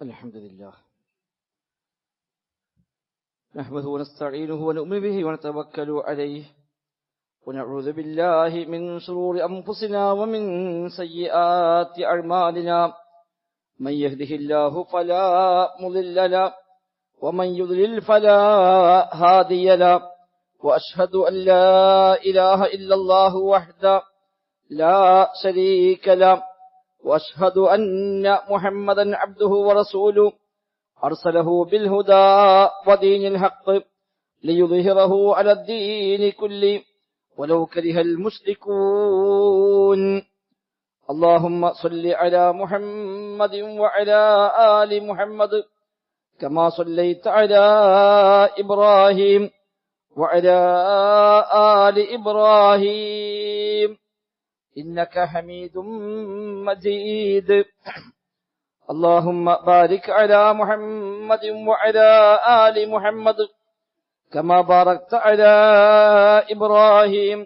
الحمد لله نحمده ونستعينه ونؤمن به ونتوكل عليه ونعوذ بالله من شرور أنفسنا ومن سيئات أعمالنا من يهده الله فلا مضل له ومن يضلل فلا هادي له وأشهد أن لا إله إلا الله وحده لا شريك له وأشهد أن محمدا عبده ورسوله أرسله بالهدى ودين الحق ليظهره على الدين كله ولو كره المشركون اللهم صل على محمد وعلى آل محمد كما صليت على إبراهيم وعلى آل إبراهيم إنك حميد مجيد اللهم بارك على محمد وعلى آل محمد كما باركت على إبراهيم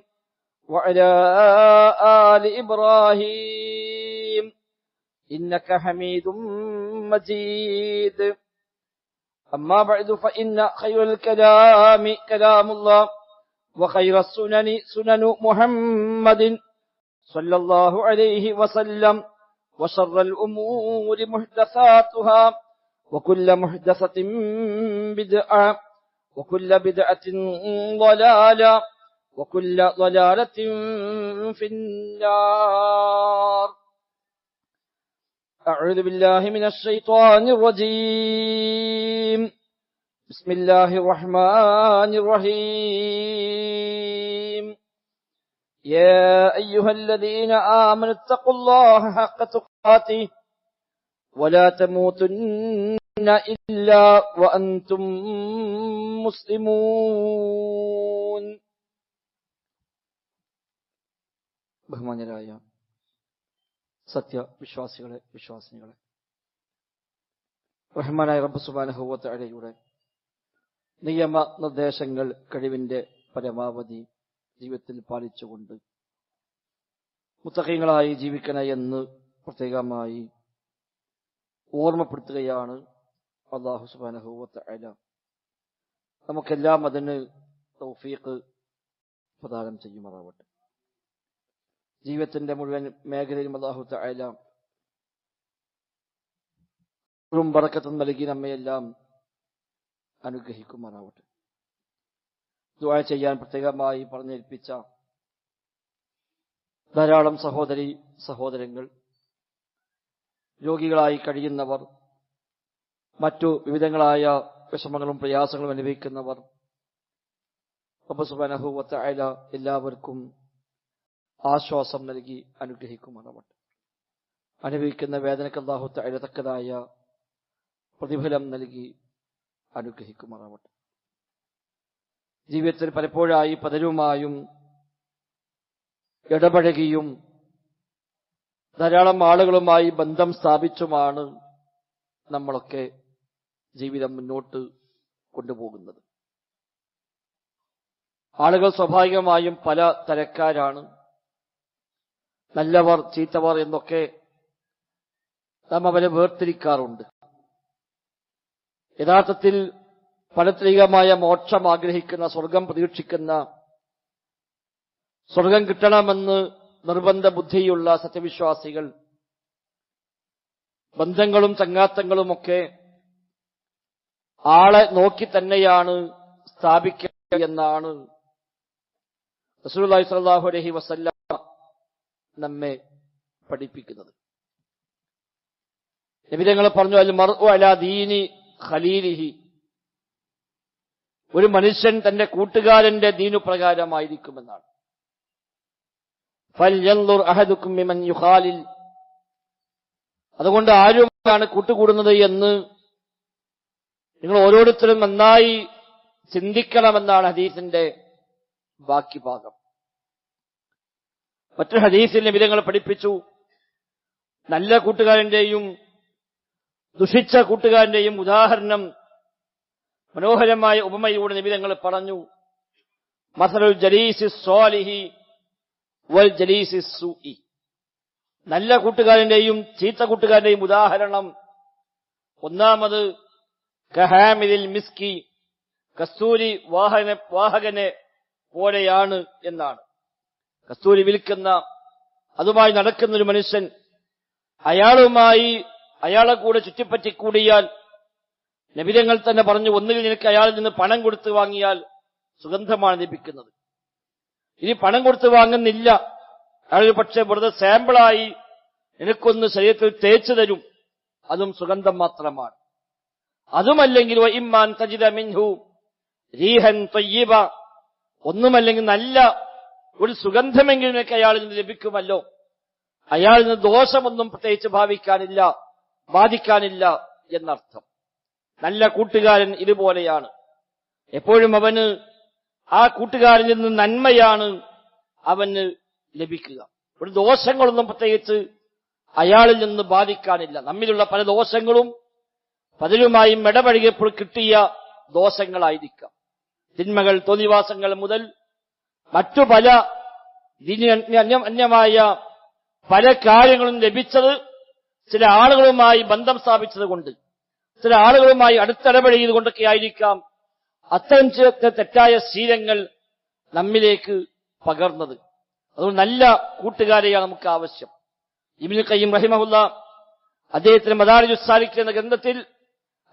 وعلى آل إبراهيم إنك حميد مجيد أما بعد فإن خير الكلام كلام الله وخير السنن سنن محمد صلى الله عليه وسلم وشر الأمور محدثاتها وكل محدثة بدعة وكل بدعة ضلالة وكل ضلالة في النار أعوذ بالله من الشيطان الرجيم بسم الله الرحمن الرحيم يا أيها الذين آمنوا اتقوا الله حق تقاته ولا تموتن إلا وأنتم مسلمون ബഹുമാന്യരായ സത്യവിശ്വാസികളെ വിശ്വാസിനികളെ, റഹ്മാനായ റബ്ബ് സുബ്ഹാനഹു വ തആലയുടെ നിയമ നിർദ്ദേശങ്ങൾ കഴിവിന്റെ പരമാവധി ജീവിതത്തിൽ പാലിച്ചുകൊണ്ട് മുത്തഖീങ്ങളായി ജീവിക്കണേ എന്ന് പ്രത്യേകമായി ഓർമ്മപ്പെടുത്തുകയാണ് അല്ലാഹു സുബ്ഹാനഹു വ തആല നമുക്കെല്ലാം അതിന് തൗഫീഖ് പ്രദാനം ചെയ്യുമാറാവട്ടെ. ജീവിതത്തിന്റെ മുഴുവൻ മേഖലയിലും അല്ലാഹു തആല ബറക്കത്തും നൽകി നമ്മയെല്ലാം അനുഗ്രഹിക്കുമാറാവട്ടെ. ദുആ ചെയ്യാൻ പ്രത്യേകമായി പറഞ്ഞേൽപ്പിച്ച ധാരാളം സഹോദരി സഹോദരങ്ങൾ, രോഗികളായി കഴിയുന്നവർ, മറ്റു വിവിധങ്ങളായ വിഷമങ്ങളും പ്രയാസങ്ങളും അനുഭവിക്കുന്നവർ, റബ്ബ് സുബ്ഹാനഹു വ തആല എല്ലാവർക്കും ആശ്വാസം നൽകി അനുഗ്രഹിക്കുമാറാവട്ടെ. അനുഭവിക്കുന്ന വേദനയ്ക്ക് അല്ലാഹു തആല തക്കതായ പ്രതിഫലം നൽകി അനുഗ്രഹിക്കുമാറാവട്ടെ. ജീവിതത്തിൽ പലപ്പോഴായി പലരുമായും ഇടപഴകിയും ധാരാളം ആളുകളുമായി ബന്ധം സ്ഥാപിച്ചുമാണ് നമ്മളൊക്കെ ജീവിതം മുന്നോട്ട് കൊണ്ടുപോകുന്നത്. ആളുകൾ സ്വാഭാവികമായും പല തരക്കാരാണ്. നല്ലവർ ചീത്തവർ എന്നൊക്കെ നാം അവരെ വേർതിരിക്കാറുണ്ട്. യഥാർത്ഥത്തിൽ ഫലത്രികമായ മോക്ഷം ആഗ്രഹിക്കുന്ന, സ്വർഗം പ്രതീക്ഷിക്കുന്ന, സ്വർഗം കിട്ടണമെന്ന് നിർബന്ധ ബുദ്ധിയുള്ള സത്യവിശ്വാസികൾ ബന്ധങ്ങളും ചങ്ങാത്തങ്ങളുമൊക്കെ ആളെ നോക്കി തന്നെയാണ് സ്ഥാപിക്കുക എന്നാണ് റസൂലുള്ളാഹി സ്വല്ലല്ലാഹു അലൈഹി വസല്ലം നമ്മെ പഠിപ്പിക്കുന്നത്. നബി തങ്ങൾ പറഞ്ഞു, അൽ മർഉ അലാ ദീനി ഖലീലിഹി, ഒരു മനുഷ്യൻ തന്റെ കൂട്ടുകാരന്റെ ദീനുപ്രകാരമായിരിക്കുമെന്നാണ്. ഫൽയൻദുർ അഹദുക്കും മിമൻ യുഖാലിൽ, അതുകൊണ്ട് ആരുമാണ് കൂട്ടുകൂടുന്നത് എന്ന് നിങ്ങൾ ഓരോരുത്തരും നന്നായി ചിന്തിക്കണമെന്നാണ് ഹദീസിന്റെ ബാക്കി ഭാഗം. മറ്റൊരു ഹദീസിൽ നബി തങ്ങൾ പഠിപ്പിച്ചു, നല്ല കൂട്ടുകാരന്റെയും ദുഷിച്ച കൂട്ടുകാരന്റെയും ഉദാഹരണം മനോഹരമായ ഉപമയോടെ നബി തങ്ങൾ പറഞ്ഞു, മസലുൽ ജലീസി സ്വാലിഹി വൽ ജലീസി സൂഇ, നല്ല കൂട്ടുകാരന്റെയും ചീത്ത കൂട്ടുകാരന്റെയും ഉദാഹരണം ഒന്നാമത് കഹാമിദിൽ മിസ്കി, കസ്തൂരി വാഹകനെ പോലെയാണ് എന്നാണ്. കസ്തൂരി വിൽക്കുന്ന, അതുമായി നടക്കുന്ന ഒരു മനുഷ്യൻ അയാളെ കൂടെ ചുറ്റിപ്പറ്റിക്കൂടിയാൽ നബിതങ്ങൾ തന്നെ പറഞ്ഞു, ഒന്നുകിൽ നിനക്ക് അയാളിൽ നിന്ന് പണം കൊടുത്ത് വാങ്ങിയാൽ സുഗന്ധമാണ് ലഭിക്കുന്നത്. ഇനി പണം കൊടുത്ത് വാങ്ങുന്നില്ല, അയാൾ പക്ഷെ വെറുതെ സാമ്പിളായി നിനക്കൊന്ന് ശരീരത്തിൽ തേച്ചു തരും, അതും സുഗന്ധം മാത്രമാണ്. അതുമല്ലെങ്കിൽ ഇമ്മാൻ തജിദ മിൻഹു റീഹൻ തയ്യിബ, ഒന്നുമല്ലെങ്കിൽ നല്ല ഒരു സുഗന്ധമെങ്കിലും നിനക്ക് അയാളിൽ നിന്ന് ലഭിക്കുമല്ലോ, അയാളിൽ നിന്ന് ദോഷമൊന്നും പ്രത്യേകിച്ച് ബാധിക്കാനില്ല എന്നർത്ഥം. നല്ല കൂട്ടുകാരൻ ഇതുപോലെയാണ്. എപ്പോഴും അവന് ആ കൂട്ടുകാരനിൽ നിന്ന് നന്മയാണ് അവന് ലഭിക്കുക. ഒരു ദോഷങ്ങളൊന്നും പ്രത്യേകിച്ച് അയാളിൽ നിന്ന് ബാധിക്കാനില്ല. നമ്മിലുള്ള പല ദോഷങ്ങളും പലരുമായും ഇടപഴകിയപ്പോൾ കിട്ടിയ ദോഷങ്ങളായിരിക്കാം. തിന്മകൾ, തോന്നിവാസങ്ങൾ മുതൽ മറ്റു പല അന്യമായ പല കാര്യങ്ങളും ലഭിച്ചത് ചില ആളുകളുമായി ബന്ധം സ്ഥാപിച്ചത് കൊണ്ട്, ചില ആളുകളുമായി അടുത്തിടപഴകിയത് കൊണ്ടൊക്കെ ആയിരിക്കാം അത്തരം തെറ്റായ ശീലങ്ങൾ നമ്മിലേക്ക് പകർന്നത്. അതുകൊണ്ട് നല്ല കൂട്ടുകാരെയാണ് നമുക്ക് ആവശ്യം. ഇബ്നുൽ ഖയ്യിം റഹിമഹുല്ല അദ്ദേഹത്തിന്റെ മദാരിജുസ് സാലിഖീൻ എന്ന ഗ്രന്ഥത്തിൽ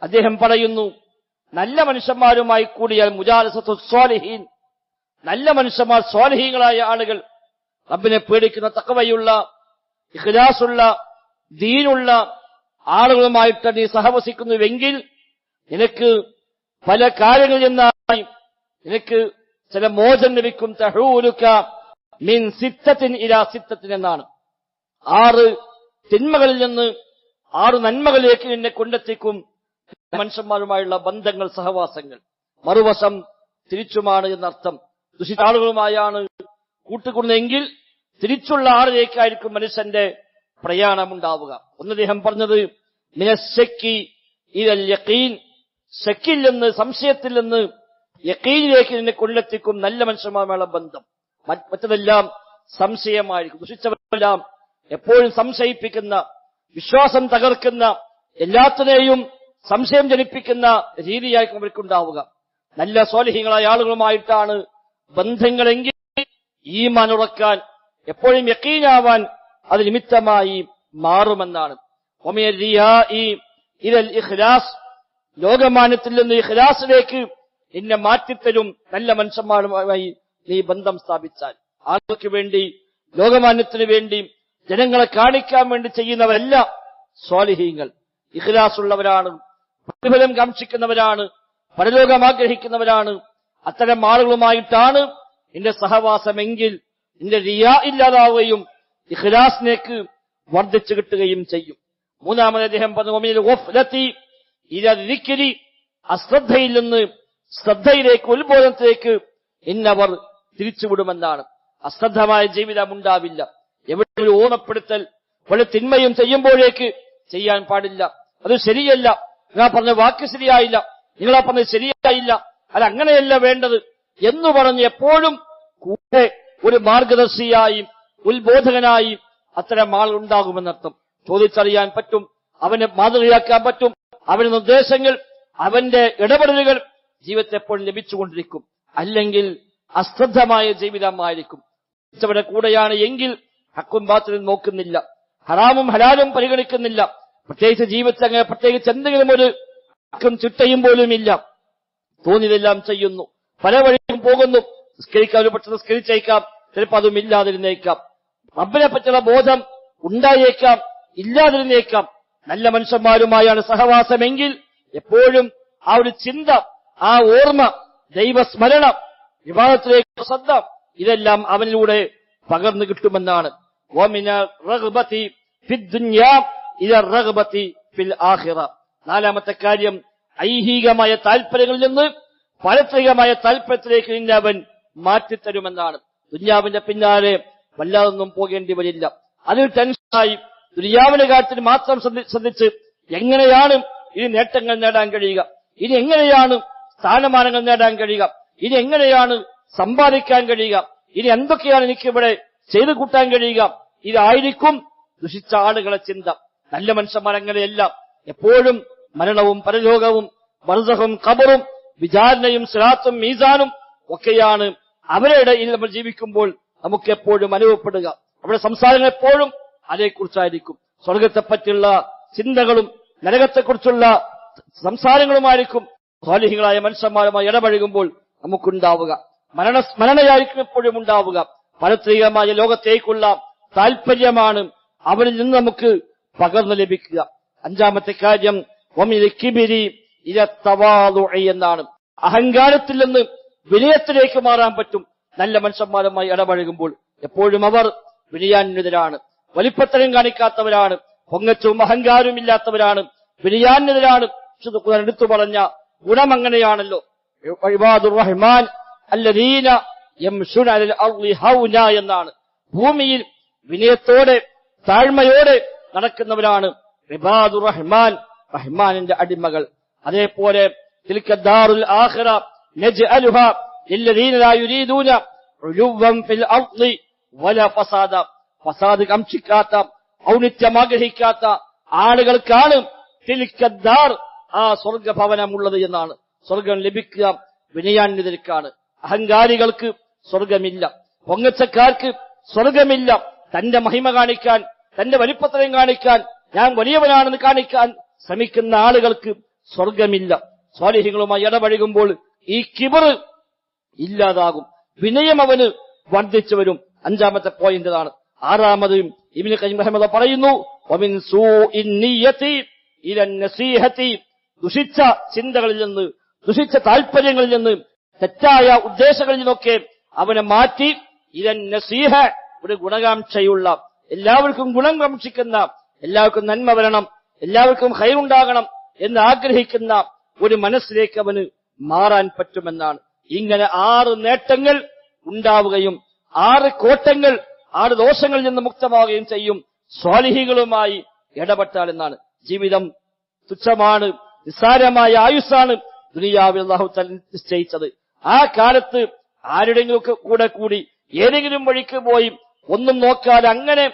അദ്ദേഹം പറയുന്നു, നല്ല മനുഷ്യന്മാരുമായി കൂടിയാൽ മുജാലസത്തു സ്വാലിഹീൻ, നല്ല മനുഷ്യന്മാർ സ്വാലിഹീങ്ങളായ ആളുകൾ, റബ്ബിനെ പേടിക്കുന്ന തഖ്വയുള്ള ഇഖ്ലാസുള്ള ദീനുള്ള ആളുകളുമായിട്ട് നീ സഹവസിക്കുന്നുവെങ്കിൽ നിനക്ക് പല കാര്യങ്ങളിൽ നിന്നായി നിനക്ക് ചില മോചനം ലഭിക്കും. തഹൂലുക മിൻ സിത്തത്തിൻ ഇലാ സിത്തത്തിൻ എന്നാണ്. 6 തിന്മകളിൽ നിന്ന് 6 നന്മകളിലേക്ക് നിന്നെ കൊണ്ടെത്തിക്കും മനുഷ്യന്മാരുമായുള്ള ബന്ധങ്ങൾ, സഹവാസങ്ങൾ. മറുവശം തിരിച്ചുമാണ് എന്നർത്ഥം. ദുഷിച്ച ആളുകളുമായാണ് കൂട്ടുകൂടുന്നതെങ്കിൽ തിരിച്ചുള്ള ആളിലേക്കായിരിക്കും മനുഷ്യന്റെ പ്രയാണമുണ്ടാവുക. ഒന്ന് അദ്ദേഹം പറഞ്ഞത് മിനശ്ശക്കി ഇലൽ യഖീൻ, ശക്കിൽ നിന്ന്, സംശയത്തിൽ നിന്ന് യഖീനിലേക്ക് നിന്നെ കൊണ്ടെത്തിക്കും നല്ല മനുഷ്യന്മാരുമായുള്ള ബന്ധം. മറ്റതെല്ലാം സംശയമായിരിക്കും. ദുഷിച്ചവരെല്ലാം എപ്പോഴും സംശയിപ്പിക്കുന്ന, വിശ്വാസം തകർക്കുന്ന, എല്ലാത്തിനെയും സംശയം ജനിപ്പിക്കുന്ന രീതിയായിരിക്കും അവർക്കുണ്ടാവുക. നല്ല സ്വാലിഹീങ്ങളായ ആളുകളുമായിട്ടാണ് ബന്ധങ്ങളെങ്കിൽ ഈമാൻ ഉറക്കാൻ, എപ്പോഴും യഖീനാവാൻ അത് നിമിത്തമായി മാറുമെന്നാണ്. ഇഖ്ലാസ്, ലോകമാന്യത്തിൽ നിന്ന് ഇഖ്ലാസിലേക്ക് നിന്നെ മാറ്റിത്തരും നല്ല മനുഷ്യന്മാരുമായി നീ ബന്ധം സ്ഥാപിച്ചാൽ. ആൾക്ക് വേണ്ടി, ലോകമാന്യത്തിന് വേണ്ടി, ജനങ്ങളെ കാണിക്കാൻ വേണ്ടി ചെയ്യുന്നവരല്ല സ്വാലിഹീങ്ങൾ. ഇഖ്ലാസ് ഉള്ളവരാണ്, പ്രതിഫലം കാക്ഷിക്കുന്നവരാണ്, പരലോകം ആഗ്രഹിക്കുന്നവരാണ്. അത്തരം ആളുകളുമായിട്ടാണ് നിന്റെ സഹവാസമെങ്കിൽ നിന്റെ റിയാ ഇല്ലാതാവുകയും ഇഖ്ലാസിലേക്ക് വർദ്ധിച്ചു കിട്ടുകയും ചെയ്യും. മൂന്നാമത് അദ്ദേഹം പറഞ്ഞു, അശ്രദ്ധയിൽ നിന്ന് ശ്രദ്ധയിലേക്ക്, ഉത്ബോധനത്തിലേക്ക് ഇന്നവർ തിരിച്ചുവിടുമെന്നാണ്. അശ്രദ്ധമായ ജീവിതം ഉണ്ടാവില്ല. എവിടെ ഒരു ഓർമ്മപ്പെടുത്തൽ, ഒരു തിന്മയും ചെയ്യുമ്പോഴേക്ക് ചെയ്യാൻ പാടില്ല, അത് ശരിയല്ല, നിങ്ങൾ പറഞ്ഞ വാക്ക് ശരിയായില്ല, നിങ്ങളാ പറഞ്ഞത് ശരിയായില്ല, അത് അങ്ങനെയല്ല വേണ്ടത് എന്ന് പറഞ്ഞ് എപ്പോഴും കൂടെ ഒരു മാർഗദർശിയായി, ഉത്ബോധകനായി അത്തരം ആൾ ഉണ്ടാകുമെന്നർത്ഥം. ചോദിച്ചറിയാൻ പറ്റും, അവനെ മാതൃകയാക്കാൻ പറ്റും, അവന്റെ നിർദ്ദേശങ്ങൾ, അവന്റെ ഇടപെടലുകൾ ജീവിതത്തെ എപ്പോഴും ലഭിച്ചുകൊണ്ടിരിക്കും. അല്ലെങ്കിൽ അശ്രദ്ധമായ ജീവിതമായിരിക്കും. വിടെ കൂടെയാണ് എങ്കിൽ ഹക്കും ബാത്തിലും നോക്കുന്നില്ല, ഹറാമും ഹലാലും പരിഗണിക്കുന്നില്ല, പ്രത്യേകിച്ച് ജീവിതത്തിൽ അങ്ങനെ പ്രത്യേകിച്ച് എന്തെങ്കിലും ഒരു ഹക്കും ചിട്ടയും പോലും ഇല്ല, തോന്നിയതെല്ലാം ചെയ്യുന്നു, പല വഴിയും പോകുന്നു. നിസ്കരിക്കാൻ ഒരു പക്ഷെ നിസ്കരിച്ചേക്കാം, ചിലപ്പോൾ അതും ഇല്ലാതിരുന്നേക്കാം. റബ്ബിനെ പറ്റിയുള്ള ബോധം ഉണ്ടായേക്കാം, ഇല്ലാതിരുന്നേക്കാം. നല്ല മനുഷ്യന്മാരുമായാണ് സഹവാസമെങ്കിൽ എപ്പോഴും ആ ഒരു ചിന്ത, ആ ഓർമ്മ, ദൈവസ്മരണ, വിവാദത്തിലേക്ക് ശ്രദ്ധ, ഇതെല്ലാം അവനിലൂടെ പകർന്നു കിട്ടുമെന്നാണ്. നാലാമത്തെ കാര്യം, ഐഹികമായ താല്പര്യങ്ങളിൽ നിന്ന് പാരത്രികമായ താല്പര്യത്തിലേക്ക് നിന്നെ അവൻ മാറ്റിത്തരുമെന്നാണ്. ദുന്യാവിന്റെ പിന്നാലെ വല്ലാതൊന്നും പോകേണ്ടി വരില്ല. അതിൽ ടെൻഷനായി ദുന്യാവിന്റെ കാര്യത്തിൽ മാത്രം ശ്രദ്ധിച്ച് എങ്ങനെയാണ് ഇനി നേട്ടങ്ങൾ നേടാൻ കഴിയുക, ഇനി എങ്ങനെയാണ് സ്ഥാനമാനങ്ങൾ നേടാൻ കഴിയുക, ഇനി എങ്ങനെയാണ് സമ്പാദിക്കാൻ കഴിയുക, ഇനി എന്തൊക്കെയാണ് എനിക്കിവിടെ ചെയ്തു കൂട്ടാൻ കഴിയുക, ഇതായിരിക്കും ദുഷിച്ച ആളുകളെ ചിന്ത. നല്ല മനുഷ്യന്മാർ അങ്ങനെയല്ല, എപ്പോഴും മരണവും പരലോകവും ബർസഖും ഖബറും വിചാരണയും സിറാത്തും മീസാനും ഒക്കെയാണ് അവരുടെ ഇടയിൽ നമ്മൾ ജീവിക്കുമ്പോൾ നമുക്ക് എപ്പോഴും അനുഭവപ്പെടുക. അവിടെ സംസാരങ്ങൾ എപ്പോഴും അതേക്കുറിച്ചായിരിക്കും. സ്വർഗത്തെപ്പറ്റിയുള്ള ചിന്തകളും നരകത്തെക്കുറിച്ചുള്ള സംസാരങ്ങളുമായിരിക്കും സ്വാലിഹികളായ മനുഷ്യന്മാരുമായി ഇടപഴകുമ്പോൾ നമുക്കുണ്ടാവുക. സ്മരണയായിരിക്കും എപ്പോഴും ഉണ്ടാവുക. പാരത്രികമായ ലോകത്തേക്കുള്ള താല്പര്യമാണ് അവരിൽ നിന്ന് നമുക്ക് പകർന്നു ലഭിക്കുക. അഞ്ചാമത്തെ കാര്യം എന്നാണ്. അഹങ്കാരത്തിൽ നിന്ന് വിനയത്തിലേക്ക് മാറാൻ പറ്റും നല്ല മനുഷ്യന്മാരുമായി ഇടപഴകുമ്പോൾ. എപ്പോഴും അവർ വിനയാന്വിതരാണ്, വലിപ്പത്തരം കാണിക്കാത്തവരാണ്, പൊങ്ങച്ചവും അഹങ്കാരവും ഇല്ലാത്തവരാണ്, വിനയാന്വിതരാണ്. ഖുർആൻ എടുത്തു പറഞ്ഞ ഗുണം അങ്ങനെയാണല്ലോ. ഇബാദുർ റഹ്മാൻ അല്ലദീന യംശൂന അലൽ അർളി ഹൗന എന്നാണ്. ഭൂമിയിൽ വിനയത്തോടെ താഴ്മയോടെ നടക്കുന്നവരാണ് ഇബാദുർ റഹ്മാൻ, റഹ്മാനിന്റെ അടിമകൾ. അതേപോലെ തിൽക ദാറുൽ ആഖിറ നജ്അലുഹാ ലില്ലദീന ലാ യുരീദൂന ഉലുവൻ ഫിൽ അർളി വല ഫസാദ. ഫസാദ് കാംക്ഷിക്കാത്ത, ഔന്നിത്യം ആഗ്രഹിക്കാത്ത ആളുകൾക്കാണ് തിൽക ദാർ, ആ സ്വർഗഭവനമുള്ളത് എന്നാണ്. സ്വർഗം ലഭിക്കുക വിനയാന്വിതർക്കാണ്. അഹങ്കാരികൾക്ക് സ്വർഗമില്ല, പൊങ്ങച്ചക്കാർക്ക് സ്വർഗമില്ല. തന്റെ മഹിമ കാണിക്കാൻ, തന്റെ വലിപ്പത്തരം കാണിക്കാൻ, ഞാൻ വലിയവനാണെന്ന് കാണിക്കാൻ ശ്രമിക്കുന്ന ആളുകൾക്ക് സ്വർഗമില്ല. സ്വാലിഹ്യങ്ങളുമായി ഇടപഴകുമ്പോൾ ഈ കിബർ ഇല്ലാതാകും, വിനയം അവന് വർദ്ധിച്ചു വരും. അഞ്ചാമത്തെ പോയിന്റ് ആണ്. ആറാമത് ഇബ്നു ഖയ്യിം റഹിമഹുല്ലാഹ് പറയുന്നു, വമിൻ സൂഇൻ നിയ്യതി ഇലൻ നസീഹതി. ദുഷിച്ച ചിന്തകളിൽ നിന്ന്, ദുഷിച്ച താല്പര്യങ്ങളിൽ നിന്ന്, തെറ്റായ ഉദ്ദേശങ്ങളിൽ നിന്നൊക്കെ അവനെ മാറ്റി ഇലൻ നസീഹ, ഒരു ഗുണകാംക്ഷയുള്ള, എല്ലാവർക്കും ഗുണം കാംക്ഷിക്കുന്ന, എല്ലാവർക്കും നന്മ വരണം, എല്ലാവർക്കും ഖൈറുണ്ടാകണം എന്ന് ആഗ്രഹിക്കുന്ന ഒരു മനസ്സിലേക്ക് അവന് മാറാൻ പറ്റുമെന്നാണ്. ഇങ്ങനെ 6 നേട്ടങ്ങൾ ഉണ്ടാവുകയും 6 കോട്ടങ്ങൾ, 6 ദോഷങ്ങളിൽ നിന്ന് മുക്തമാവുകയും ചെയ്യും സ്വാലിഹികളുമായി ഇടപെട്ടാൽ എന്നാണ്. ജീവിതം തുച്ഛമാണ്, നിസ്സാരമായ ആയുസ്സാണ് ദുനിയാവിൽ അല്ലാഹു തആല നിശ്ചയിച്ചത്. ആ കാലത്ത് ആരുടെങ്കിലും കൂടെ കൂടി ഏതെങ്കിലും വഴിക്ക് പോയി ഒന്നും നോക്കാതെ അങ്ങനെ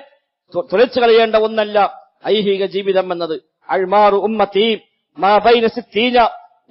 തുലച്ചു കളയേണ്ട ഒന്നല്ല ഐഹിക ജീവിതം എന്നത്. അൽമാറു ഉമ്മത്തി മാ ബൈന 60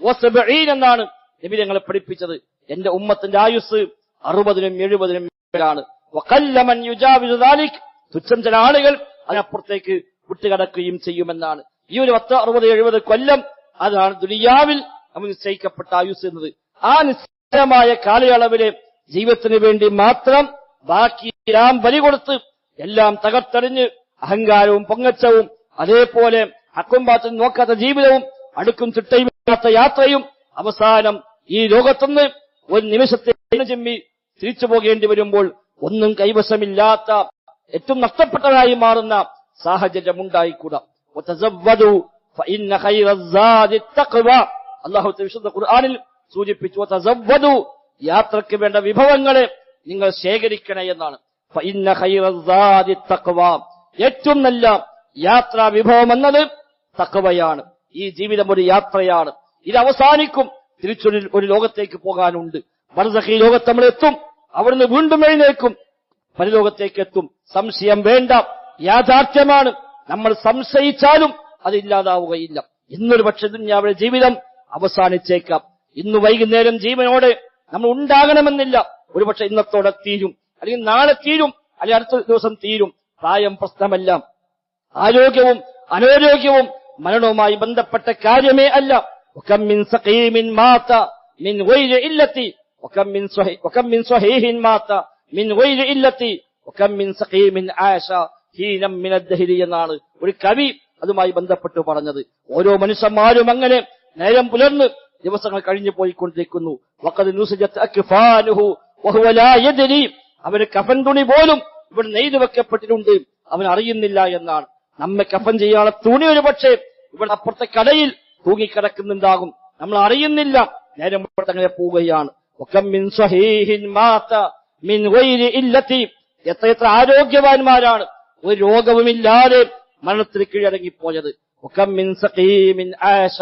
വ 70 എന്നാണ് നബി ഞങ്ങളെ പഠിപ്പിച്ചത്. എന്റെ ഉമ്മത്തിന്റെ ആയുസ് 60നും 70നും ഇടയിലാണ്. വഖല്ലമൻ യുജാവിസു ദാലിക്, തുച്ഛം ചില ആളുകൾ അതിനപ്പുറത്തേക്ക് വിട്ടുകടക്കുകയും ചെയ്യുമെന്നാണ്. ഈ ഒരു 10, 60, 70 കൊല്ലം അതാണ് ദുനിയാവിൽ നമ്മൾ നിശ്ചയിക്കപ്പെട്ട ആയുസ് എന്നത്. ആ നിശ്ചയമായ കാലയളവിലെ ജീവിതത്തിന് വേണ്ടി മാത്രം ബാക്കി എല്ലാം ബലി കൊടുത്ത് എല്ലാം തകർത്തെറിഞ്ഞ് അഹങ്കാരവും പൊങ്ങച്ചവും അതേപോലെ ഹക്കും ബാത്തും നോക്കാത്ത ജീവിതവും അടുക്കും ചിട്ടയുമില്ലാത്ത യാത്രയും അവസാനം ഈ ലോകത്തുനിന്ന് ഒരു നിമിഷത്തെ ചിമ്മി തിരിച്ചു പോകേണ്ടി വരുമ്പോൾ ഒന്നും കൈവശമില്ലാത്ത ഏറ്റവും നഷ്ടപ്പെട്ടതായി മാറുന്ന സാഹചര്യം ഉണ്ടായിക്കൂടാ. അല്ലാഹു വിശുദ്ധ ഖുർആനിൽ സൂചിപ്പിച്ചു, വതസവ്വദു, യാത്രയ്ക്ക് വേണ്ട വിഭവങ്ങളെ നിങ്ങൾ ശേഖരിക്കണേ എന്നാണ്. ഫഇന്ന ഖൈറസ്സാദി തഖ്വ, ഏറ്റവും നല്ല യാത്രാ വിഭവം എന്നത് തഖ്വയാണ്. ഈ ജീവിതം ഒരു യാത്രയാണ്, ഇത് അവസാനിക്കും, തിരിച്ചൊരു ലോകത്തേക്ക് പോകാനുണ്ട്. ബർസഖി ലോകത്ത് നമ്മൾ എത്തും, അവിടുന്ന് വീണ്ടും എഴുന്നേൽക്കും, പരലോകത്തേക്ക് എത്തും. സംശയം വേണ്ട, യാഥാർത്ഥ്യമാണ്. നമ്മൾ സംശയിച്ചാലും അതില്ലാതാവുകയില്ല. ഇന്നൊരു പക്ഷെ ദുനിയാവിലെ ജീവിതം അവസാനിച്ചേക്കാം. ഇന്ന് വൈകുന്നേരം ജീവനോടെ നമ്മൾ ഉണ്ടാകണമെന്നില്ല. ഒരുപക്ഷെ ഇന്നത്തോടെ തീരും, അല്ലെങ്കിൽ നാളെ തീരും, അല്ലെങ്കിൽ അടുത്ത ദിവസം തീരും. പ്രായം പ്രശ്നമല്ല, ആരോഗ്യവും അനാരോഗ്യവും മരണവുമായി ബന്ധപ്പെട്ട കാര്യമേ അല്ല. വകം മിൻ സഖീമിൻ മാത മിൻ ഗൈരി ഇല്ലത്തി വകം മിൻ സ്വഹീഹിൻ മാത മിൻ ഗൈരി ഇല്ലത്തി വകം മിൻ സഖീമിൻ ആശ ഹീനം മിൻ അദ്ദഹരി എന്നാണ് ഒരു കവി അതുമായി ബന്ധപ്പെട്ട് പറഞ്ഞത്. ഓരോ മനുഷ്യന്മാരും അങ്ങനെ നേരം പുലർന്ന് ദിവസങ്ങൾ കഴിഞ്ഞു പോയിക്കൊണ്ടിരിക്കുന്നു. വഖദ് നുസിജത് അക്ഫാനുഹു വഹുവ ലാ യദ്രി, അവന് കഫൻ തുണി പോലും ഇവിടെ നെയ്തു വെക്കപ്പെട്ടിട്ടുണ്ട്, അവൻ അറിയുന്നില്ല എന്നാണ്. നമ്മെ കഫൻ ചെയ്യാനുള്ള തുണി ഒരു പക്ഷേ ഇവിടെ അപ്പുറത്തെ കടയിൽ തൂങ്ങിക്കിടക്കുന്നുണ്ടാകും, നമ്മൾ അറിയുന്നില്ല. നേരം അങ്ങനെ പോവുകയാണ്. വകം മിൻ സ്വഹീഹിൻ മാത മിൻ ഗൈരി ഇല്ലത്തി, എത്ര ആരോഗ്യവാന്മാരാണ് ഒരു രോഗവുമില്ലാതെ മരണത്തിൽ കീഴടങ്ങിപ്പോയത്. വകം മിൻ സഖീമിൻ ആശ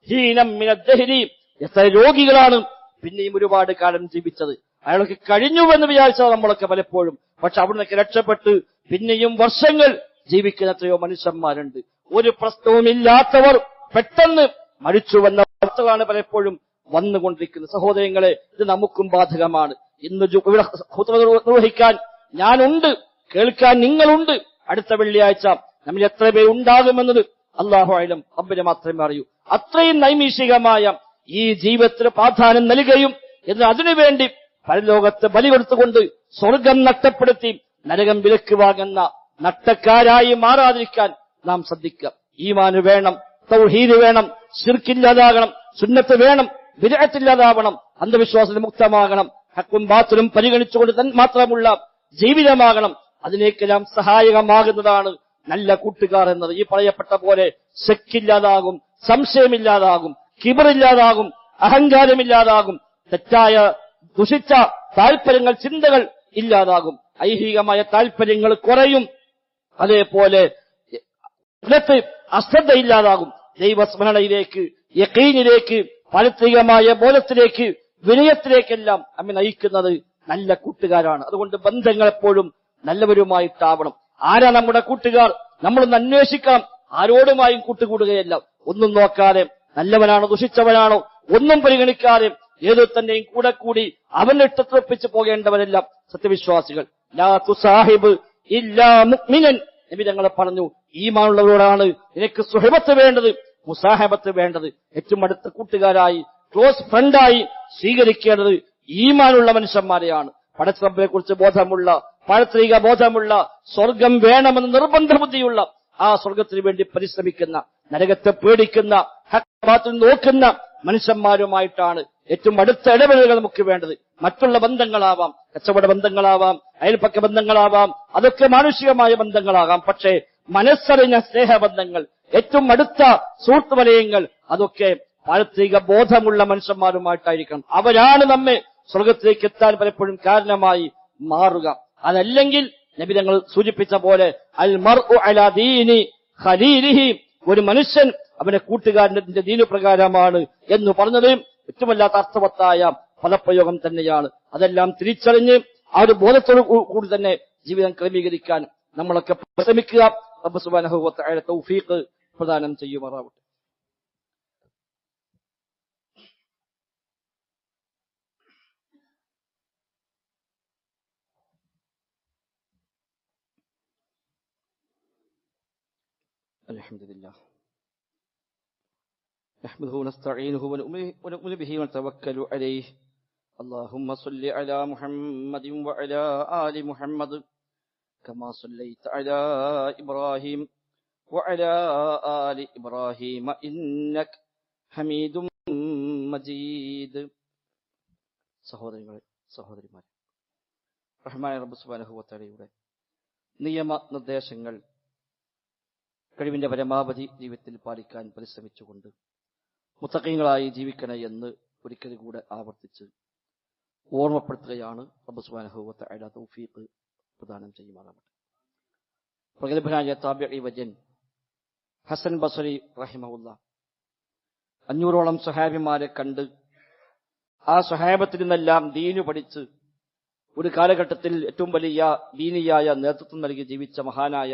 ഹീനം മിൻ അദ്ദഹരി, എത്ര രോഗികളാണ് പിന്നെയും ഒരുപാട് കാലം ജീവിച്ചത്. അയാൾക്ക് കഴിഞ്ഞുവെന്ന് വിചാരിച്ചത് നമ്മളൊക്കെ പലപ്പോഴും. പക്ഷെ അവിടുന്നൊക്കെ രക്ഷപ്പെട്ട് പിന്നെയും വർഷങ്ങൾ ജീവിക്കുന്ന എത്രയോ മനുഷ്യന്മാരുണ്ട്. ഒരു പ്രശ്നവുമില്ലാത്തവർ പെട്ടെന്ന് മരിച്ചുവെന്ന വാർത്തകളാണ് പലപ്പോഴും വന്നുകൊണ്ടിരിക്കുന്നത്. സഹോദരങ്ങളെ, ഇത് നമുക്കും ബാധകമാണ്. ഇന്ന് ഇവിടെ ഖുത്ബ നിർവഹിക്കാൻ ഞാനുണ്ട്, കേൾക്കാൻ നിങ്ങളുണ്ട്. അടുത്ത വെള്ളിയാഴ്ച നമ്മൾ എത്ര പേര് ഉണ്ടാകുമെന്നത് അല്ലാഹു അഅലം, റബ്ബിനെ മാത്രമേ അറിയൂ. അത്രയും നൈമിഷികമായ ഈ ജീവിതത്തിന് പ്രാധാന്യം നൽകുകയും എന്ന് അതിനുവേണ്ടി പരലോകത്ത് ബലി കൊടുത്തുകൊണ്ട് സ്വർഗം നഷ്ടപ്പെടുത്തി നരകം വിലക്ക് വാങ്ങുന്ന നട്ടക്കാരായി മാറാതിരിക്കാൻ നാം ശ്രദ്ധിക്കുക. ഈമാന് വേണം, തൗഹീദ് വേണം, ശിർക്കില്ലാതാകണം, സുന്നത്ത് വേണം, ബിദ്അത്തില്ലാതാവണം, അന്ധവിശ്വാസത്തിൽ മുക്തമാകണം, ഹക്കും ബാത്തിലും പരിഗണിച്ചുകൊണ്ട് മാത്രമുള്ള ജീവിതമാകണം. അതിനേക്കെല്ലാം സഹായകമാകുന്നതാണ് നല്ല കൂട്ടുകാർ എന്നത്. ഈ പറയപ്പെട്ട പോലെ ശക്കില്ലാതാകും, സംശയമില്ലാതാകും, കിബറില്ലാതാകും, അഹങ്കാരമില്ലാതാകും, തെറ്റായ ദുഷിച്ച താല്പര്യങ്ങൾ, ചിന്തകൾ ഇല്ലാതാകും, ഐഹികമായ താല്പര്യങ്ങൾ കുറയും. അതേപോലെ അശ്രദ്ധ ഇല്ലാതാകും. ദൈവസ്മരണയിലേക്ക്, യഖീനിലേക്ക്, പാരത്രികമായ ബോധത്തിലേക്ക്, വിനയത്തിലേക്കെല്ലാം നമ്മെ നയിക്കുന്നത് നല്ല കൂട്ടുകാരാണ്. അതുകൊണ്ട് ബന്ധങ്ങൾ എപ്പോഴും നല്ലവരുമായിട്ടാവണം. ആരാ നമ്മുടെ കൂട്ടുകാർ? നമ്മളൊന്ന് അന്വേഷിക്കണം. ആരോടുമായും കൂട്ടുകൂടുകയല്ല. ഒന്നും നോക്കാതെ നല്ലവനാണോ ദുഷിച്ചവനാണോ ഒന്നും പരിഗണിക്കാതെ ഏതോ തന്നെയും കൂടെ കൂടി അവന്റെ ഇഷ്ടത്തിലൊപ്പിച്ച് പോകേണ്ടവരെല്ലാം സത്യവിശ്വാസികൾ. ലാ തുസാഹിബ് ഇല്ലാ മുഅ്മിനൻ. നബി തങ്ങളെ പറഞ്ഞു, ഈമാനുള്ളവരോടാണ് നിനക്ക് സുഹബത്ത് വേണ്ടത്, മുസാഹബത്ത് വേണ്ടത്. ഏറ്റവും അടുത്ത കൂട്ടുകാരായി, ക്ലോസ് ഫ്രണ്ടായി സ്വീകരിക്കേണ്ടത് ഈമാനുള്ള മനുഷ്യന്മാരെയാണ്. പടച്ചറബ്ബിനെ കുറിച്ച് ബോധമുള്ള, പാരത്രിക ബോധമുള്ള, സ്വർഗം വേണമെന്ന് നിർബന്ധ ബുദ്ധിയുള്ള, ആ സ്വർഗത്തിന് വേണ്ടി പരിശ്രമിക്കുന്ന, നരകത്തെ പേടിക്കുന്ന, ഹക്ക് നോക്കുന്ന മനുഷ്യന്മാരുമായിട്ടാണ് ഏറ്റവും അടുത്ത ഇടപെടലുകൾ നമുക്ക് വേണ്ടത്. മറ്റുള്ള ബന്ധങ്ങളാവാം, കച്ചവട ബന്ധങ്ങളാവാം, അയൽപ്പക്ക ബന്ധങ്ങളാവാം, അതൊക്കെ മാനുഷികമായ ബന്ധങ്ങളാകാം. പക്ഷേ മനസ്സറിഞ്ഞ സ്നേഹബന്ധങ്ങൾ, ഏറ്റവും അടുത്ത സുഹൃത്ത് വലയങ്ങൾ, അതൊക്കെ പാരത്രിക ബോധമുള്ള മനുഷ്യന്മാരുമായിട്ടായിരിക്കണം. അവരാണ് നമ്മെ സ്വർഗത്തിലേക്ക് എത്താൻ പലപ്പോഴും കാരണമായി മാറുക. അതല്ലെങ്കിൽ നബി തങ്ങൾ സൂചിപ്പിച്ച പോലെ അൽ മർഉ അലാ ദീനി ഖലീലിഹി, ഒരു മനുഷ്യൻ അവന്റെ കൂട്ടുകാരന്റെ ദീനുപ്രകാരമാണ് എന്ന് പറഞ്ഞത് ഏറ്റവുമല്ലാത്ത അർത്ഥവത്തായ പദപ്രയോഗം തന്നെയാണ്. അതെല്ലാം തിരിച്ചറിഞ്ഞ് ആ ഒരു ബോധത്തോടു കൂടി തന്നെ ജീവിതം ക്രമീകരിക്കാൻ നമ്മളൊക്കെ പരിശ്രമിക്കുക. റബ്ബ് സുബ്ഹാനഹു വ തആല തൗഫീഖ് പ്രദാനം ചെയ്യുമാറാവട്ടെ. അൽഹംദുലില്ലാഹ് നഹ്മദുഹു വനസ്തഈനുഹു വനുഅ്മിനു ബിഹി വനതവക്കലു അലൈഹി. اللهم صل على محمد وعلى آل محمد كما صليت على إبراهيم وعلى آل إبراهيم إنك حميد مجيد. സഹോദരങ്ങളെ, സഹോദരിമാരെ, റഹ്മാനായ റബ്ബ് സുബ്ഹാനഹു വ തആലയുടെ നിയമ നിർദ്ദേശങ്ങൾ കഴിവിന്റെ പരമാവധി ജീവിതത്തിൽ പാലിക്കാൻ പരിശ്രമിച്ചുകൊണ്ട് മുത്തഖീങ്ങളായി ജീവിക്കണേ എന്ന് ഒരിക്കൽ കൂടെ ആവർത്തിച്ച് ഓർമ്മപ്പെടുത്തുകയാണ്. റബ്ബ് സുബ്ഹാനഹു വ തആല തൗഫീഖ് പ്രദാനം ചെയ്യുമാറാവട്ടെ. പ്രഗത്ഭനായ താബിഈ വര്യൻ ഹസൻ ബസ്രി റഹിമഹുല്ലാഹ് 500ഓളം സ്വഹാബിമാരെ കണ്ട് ആ സ്വഹാബത്തിൽ നിന്നെല്ലാം ദീനു പഠിച്ച് ഒരു കാലഘട്ടത്തിൽ ഏറ്റവും വലിയ ദീനിയായ നേതൃത്വം നൽകി ജീവിച്ച മഹാനായ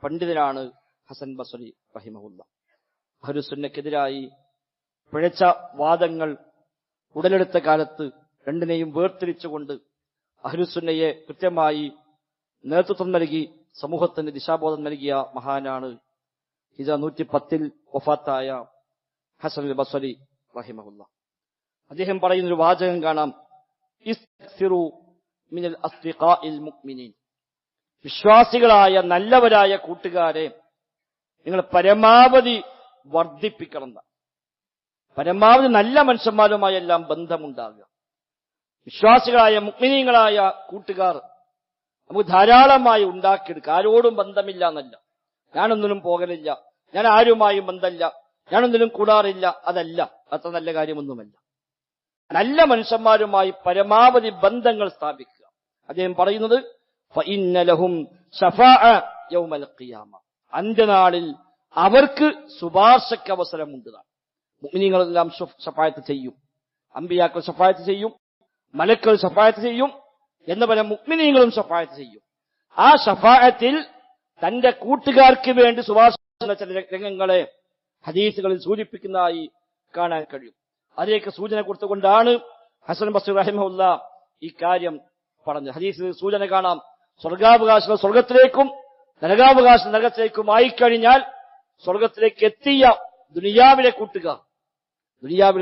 പണ്ഡിതനാണ് ഹസൻ ബസ്രി റഹിമഹുല്ലാഹ്. അഹ്ലുസുന്നക്കെതിരായി പിഴച്ച വാദങ്ങൾ ഉടലെടുത്ത കാലത്ത് രണ്ടിനെയും വേർതിരിച്ചുകൊണ്ട് അഹ്ലുസുന്നയെ കൃത്യമായി നേതൃത്വം നൽകി സമൂഹത്തിന് ദിശാബോധം നൽകിയ മഹാനാണ് ഹിജറ 110 വഫാത്തായ ഹസൻ ബസ്രി റഹിമഹുല്ലാഹ്. അദ്ദേഹം പറയുന്നൊരു വാചകം കാണാം, ഇസ്തിഗ്ഫിറു മിനൽ അസ്ദിഖാഇൽ മുഅ്മിനീൻ. വിശ്വാസികളായ നല്ലവരായ കൂട്ടുകാരെ നിങ്ങൾ പരമാവധി വർദ്ധിപ്പിക്കണം. പരമാവധി നല്ല മനുഷ്യന്മാരുമായെല്ലാം ബന്ധമുണ്ടാകുക. വിശ്വാസികളായ മുഅ്മിനീങ്ങളായ കൂട്ടുകാർ നമുക്ക് ധാരാളമായി ഉണ്ടാക്കിയെടുക്കുക. ആരോടും ബന്ധമില്ല എന്നല്ല, ഞാനൊന്നിനും പോകലില്ല, ഞാൻ ആരുമായും ബന്ധമില്ല, ഞാനൊന്നിനും കൂടാറില്ല, അതല്ല, അത്ര നല്ല കാര്യമൊന്നുമല്ല. നല്ല മനുഷ്യന്മാരുമായി പരമാവധി ബന്ധങ്ങൾ സ്ഥാപിക്കുക. അദ്ദേഹം പറയുന്നത് ഫഇന്ന ലഹും ശഫാഅ യൗമൽ ഖിയാമ, അന്ത്യനാളിൽ അവർക്ക് ശുപാർശയ്ക്ക് അവസരമുണ്ട്. മുഅ്മിനീങ്ങളെല്ലാം ശഫാഅത്ത് ചെയ്യും, അമ്പിയാക്കൾ ശഫാഅത്ത് ചെയ്യും, മലക്കുകൾ ശഫാഅത്ത് ചെയ്യും, എന്നപോലെ മുഅ്മിനീങ്ങളും ശഫാഅത്ത് ചെയ്യും. ആ ശഫാഅത്തിൽ തന്റെ കൂട്ടുകാർക്ക് വേണ്ടി ശുപാർശ ചില രംഗങ്ങളെ ഹദീസുകളിൽ സൂചിപ്പിക്കുന്നതായി കാണാൻ കഴിയും. അതിലേക്ക് സൂചന കൊടുത്തുകൊണ്ടാണ് ഹസൻ ബസ്രി റഹിമഹുല്ല ഈ കാര്യം പറഞ്ഞത്. ഹദീസിൽ സൂചന കാണാം. സ്വർഗാവകാശം സ്വർഗത്തിലേക്കും നരകാവകാശം നരകത്തിലേക്കും ആയിക്കഴിഞ്ഞാൽ സ്വർഗത്തിലേക്ക് എത്തിയ ദുനിയാവിലെ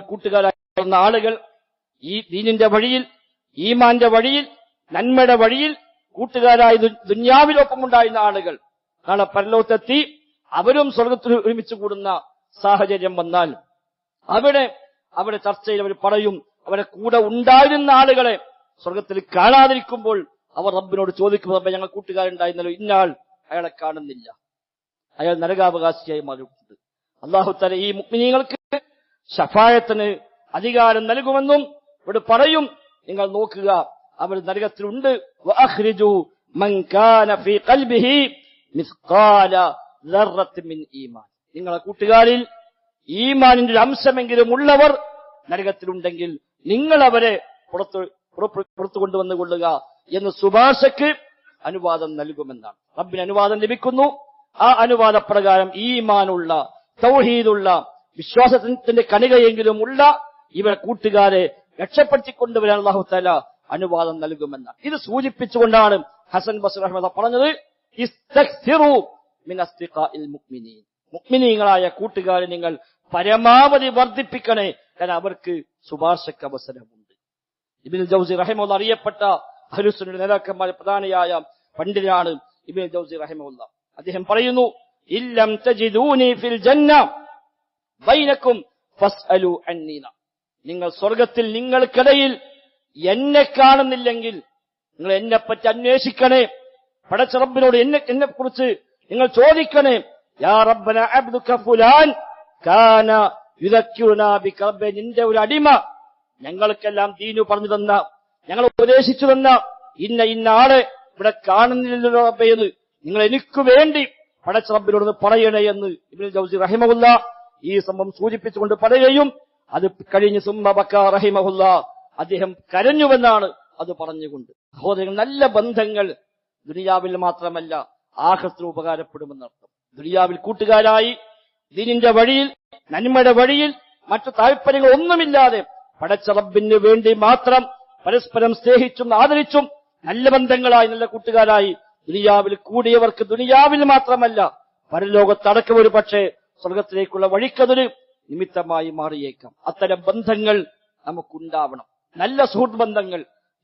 കൂട്ടുകാരായിരുന്ന ആളുകൾ ഈ ദീനിന്റെ വഴിയിൽ, ഈമാന്റെ വഴിയിൽ, നന്മയുടെ വഴിയിൽ കൂട്ടുകാരായി ദുനിയാവിലൊപ്പമുണ്ടായിരുന്ന ആളുകൾ നാളെ പരലോകത്തെത്തി അവരും സ്വർഗത്തിൽ ഒരുമിച്ച് കൂടുന്ന സാഹചര്യം വന്നാൽ അവിടെ ചർച്ചയിൽ അവർ പറയും, അവരെ കൂടെ ഉണ്ടായിരുന്ന ആളുകളെ സ്വർഗത്തിൽ കാണാതിരിക്കുമ്പോൾ അവർ റബ്ബിനോട് ചോദിക്കും, റബ്ബേ ഞങ്ങൾ കൂട്ടുകാരുണ്ടായിരുന്നല്ലോ, ഇന്നാൾ അയാളെ കാണുന്നില്ല, അയാൾ നരകാവകാശിയായി മാറിയിട്ടുണ്ട്. അല്ലാഹു തആല ഈ മുഅ്മിനീങ്ങൾക്ക് ശഫാഅത്തിന് അധികാരം നൽകുമെന്നും ഇവിടെ പറയും. നിങ്ങൾ നോക്കുക, അവർ നരകത്തിലുണ്ട്. വഅഖ്രിജു മൻ കാന ഫീ ഖൽബിഹി മിസ്ഖാല ദർറത്തിൻ മിൻ ഈമാൻ. നിങ്ങളെ കൂട്ടുകാരിൽ ഈമാനിന്റെ ഒരു അംശമെങ്കിലും ഉള്ളവർ നരകത്തിലുണ്ടെങ്കിൽ നിങ്ങൾ അവരെ പുറത്തു കൊണ്ടുവന്നു കൊള്ളുക എന്ന് ശുപാർശയ്ക്ക് അനുവാദം നൽകുമെന്നാണ്. റബ്ബിന് അനുവാദം ലഭിക്കുന്നു. ആ അനുവാദപ്രകാരം ഈമാനുള്ള, തൗഹീദുള്ള, വിശ്വാസത്തിന്റെ കണികയെങ്കിലും ഉള്ള ഇവരെ കൂട്ടുകാരെ രക്ഷപ്പെടുത്തിക്കൊണ്ടുവരാൻ അല്ലാഹു തആല അനുവാദം നൽകുമെന്നാണ്. ഇത് സൂചിപ്പിച്ചുകൊണ്ടാണ് ഹസൻ ബസ്രി റഹിമഹുല്ലാഹ് പറഞ്ഞത്, ഇസ്തക്സിറു മിൻ അസ്തിഖാഇൽ മുഅ്മിനീൻ. മുഅ്മിനീങ്ങളായ കൂട്ടുകാരെ നിങ്ങൾ പരമാവധി വർദ്ധിപ്പിക്കണേ, കാരണം അവർക്ക് ശുപാർശയ്ക്ക് അവസരമുണ്ട്. ഇബ്നുൽ ജൗസി റഹിമഹുല്ലാഹ് അറിയപ്പെട്ട അഹ്ലുസുന്നയുടെ നേതാക്കന്മാരിൽ പ്രധാനിയായ പണ്ഡിതനാണ് ഇബ്നുൽ ജൗസി റഹിമഹുല്ലാഹ്. അദ്ദേഹം പറയുന്നു, ഇല്ലം തജിദൂനി ഫിൽ ജന്ന ബൈനക്കും ഫസ്അലു അന്നീന. നിങ്ങൾ സ്വർഗത്തിൽ നിങ്ങൾക്കിടയിൽ എന്നെ കാണുന്നില്ലെങ്കിൽ നിങ്ങൾ എന്നെപ്പറ്റി അന്വേഷിക്കണേ. പടച്ച റബ്ബിനോട് എന്നെ കുറിച്ച് നിങ്ങൾ ചോദിക്കണേ. യാ റബ്ബന അബ്ദുക ഫുലാൻ കാന യുദക്കിറുനാ ബിക. റബ്ബേ, നിന്റെ ഒരു അടിമ ഞങ്ങൾക്കെല്ലാം ദീനു പറഞ്ഞു തന്ന, ഞങ്ങൾ ഉപദേശിച്ചു തന്ന ഇന്ന ആളെ ഇവിടെ കാണുന്നില്ലല്ലോ റബ്ബേ എന്ന് നിങ്ങൾ എനിക്ക് വേണ്ടി പടച്ച റബ്ബിനോട് പറയണേ എന്ന് ഇബ്നുൽ ജൗസി റഹിമഹുല്ലാഹ് ഈ സംഭവം സൂചിപ്പിച്ചുകൊണ്ട് പറയുകയും അത് കഴിഞ്ഞ് സുമ്മ ബക്കാ റഹിമഹുല്ലാഹ് അദ്ദേഹം കരഞ്ഞുവെന്നാണ് അത് പറഞ്ഞുകൊണ്ട്. സഹോദരങ്ങൾ, നല്ല ബന്ധങ്ങൾ ദുനിയാവിൽ മാത്രമല്ല ആഖിറത്തിൽ ഉപകാരപ്പെടുമെന്നർത്ഥം. ദുനിയാവിൽ കൂട്ടുകാരായി ദീനിന്റെ വഴിയിൽ, നന്മയുടെ വഴിയിൽ മറ്റു താല്പര്യങ്ങൾ ഒന്നുമില്ലാതെ പടച്ച റബ്ബിന് വേണ്ടി മാത്രം പരസ്പരം സ്നേഹിച്ചും ആദരിച്ചും നല്ല ബന്ധങ്ങളായി, നല്ല കൂട്ടുകാരായി ദുനിയാവിൽ കൂടിയവർക്ക് ദുനിയാവിൽ മാത്രമല്ല പരലോകത്തടക്കം ഒരു പക്ഷേ സ്വർഗത്തിലേക്കുള്ള വഴിക്കതൊരു നിമിത്തമായി മാറിയേക്കാം. അത്തരം ബന്ധങ്ങൾ നമുക്കുണ്ടാവണം. നല്ല സുഹൃത്ത് ബന്ധങ്ങൾ,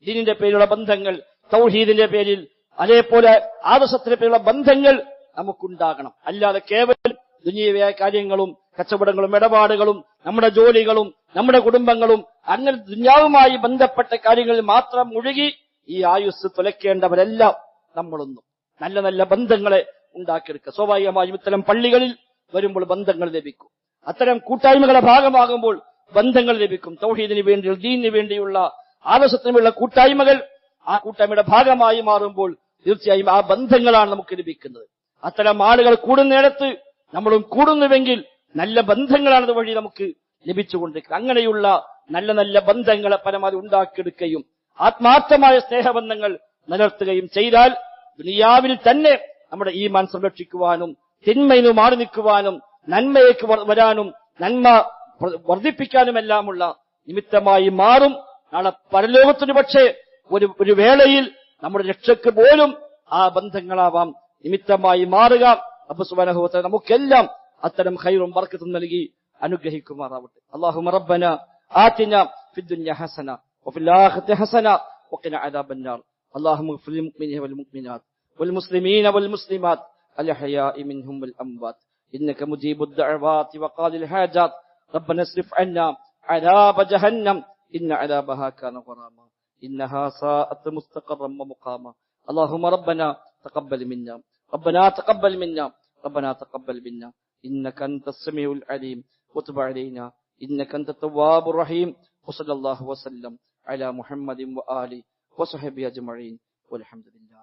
ദീനിന്റെ പേരിലുള്ള ബന്ധങ്ങൾ, തൗഹീദിന്റെ പേരിൽ, അതേപോലെ ആദർശത്തിന്റെ പേരിലുള്ള ബന്ധങ്ങൾ നമുക്കുണ്ടാകണം. അല്ലാതെ കേവലം ദുനിയവിയായ കാര്യങ്ങളും കച്ചവടങ്ങളും ഇടപാടുകളും നമ്മുടെ ജോലികളും നമ്മുടെ കുടുംബങ്ങളും അങ്ങനെ ദുനിയാവുമായി ബന്ധപ്പെട്ട കാര്യങ്ങളിൽ മാത്രം മുഴുകി ഈ ആയുസ് തുലയ്ക്കേണ്ടവരെല്ലാം നമ്മളൊന്നും നല്ല നല്ല ബന്ധങ്ങളെ ഉണ്ടാക്കിയെടുക്കുക. സ്വാഭാവികമായും ഇത്തരം പള്ളികളിൽ വരുമ്പോൾ ബന്ധങ്ങൾ ലഭിക്കും. അത്തരം കൂട്ടായ്മകളുടെ ഭാഗമാകുമ്പോൾ ബന്ധങ്ങൾ ലഭിക്കും. തൗഹീദിന് വേണ്ടി, ദീനിന് വേണ്ടിയുള്ള ആദർശത്തിനുള്ള കൂട്ടായ്മകൾ ആ കൂട്ടായ്മയുടെ ഭാഗമായി മാറുമ്പോൾ തീർച്ചയായും ആ ബന്ധങ്ങളാണ് നമുക്ക് ലഭിക്കുന്നത്. അത്തരം ആളുകൾ കൂടുന്നിടത്ത് നമ്മളും കൂടുന്നുവെങ്കിൽ നല്ല ബന്ധങ്ങളാണ് വഴി നമുക്ക് ലഭിച്ചുകൊണ്ടിരിക്കുന്നത്. അങ്ങനെയുള്ള നല്ല നല്ല ബന്ധങ്ങളെ പരമാവധി ഉണ്ടാക്കിയെടുക്കുകയും ആത്മാർത്ഥമായ സ്നേഹബന്ധങ്ങൾ നിലനിർത്തുകയും ചെയ്താൽ ദുനിയാവിൽ തന്നെ നമ്മുടെ ഈമാൻ സംരക്ഷിക്കുവാനും തിന്മയിൽ നിന്ന് മാറി നിൽക്കുവാനും നന്മയേക്ക് വരാനും നന്മ വർദ്ധിപ്പിക്കാനുമെല്ലാമുള്ള നിമിത്തമായി മാറും. നാളെ പരലോകത്തിന് പക്ഷേ ഒരു വേളയിൽ നമ്മുടെ രക്ഷയ്ക്ക് പോലും ആ ബന്ധങ്ങളാവാം നിമിത്തമായി മാറുക. റബ്ബ് സുബ്ഹാനഹു വ തആല നമുക്കെല്ലാം അത്തരം ഖൈറും ബർക്കത്തും നൽകി അനുഗ്രഹിക്കുമാറാവട്ടെ. അല്ലാഹുമ്മ റബ്ബന ആതിന ഫിദ് ദുനിയ ഹസന വഫിൽ ആഖിറതി ഹസന വഖിന അദാബന്നാർ. اللهم اغفر للمؤمنين والمؤمنات والمسلمين والمسلمات الأحياء منهم والأموات إنك مجيب الدعوات وقاضي الحاجات. ربنا اصرف عنا عذاب جهنم إن عذابها كان غراما إنها ساءت مستقرا ومقاما. اللهم ربنا تقبل منا ربنا تقبل منا إنك أنت السميع العليم وتب علينا إنك أنت التواب الرحيم. وصلى الله وسلم على محمد وآله وصحبه أجمعين والحمد لله.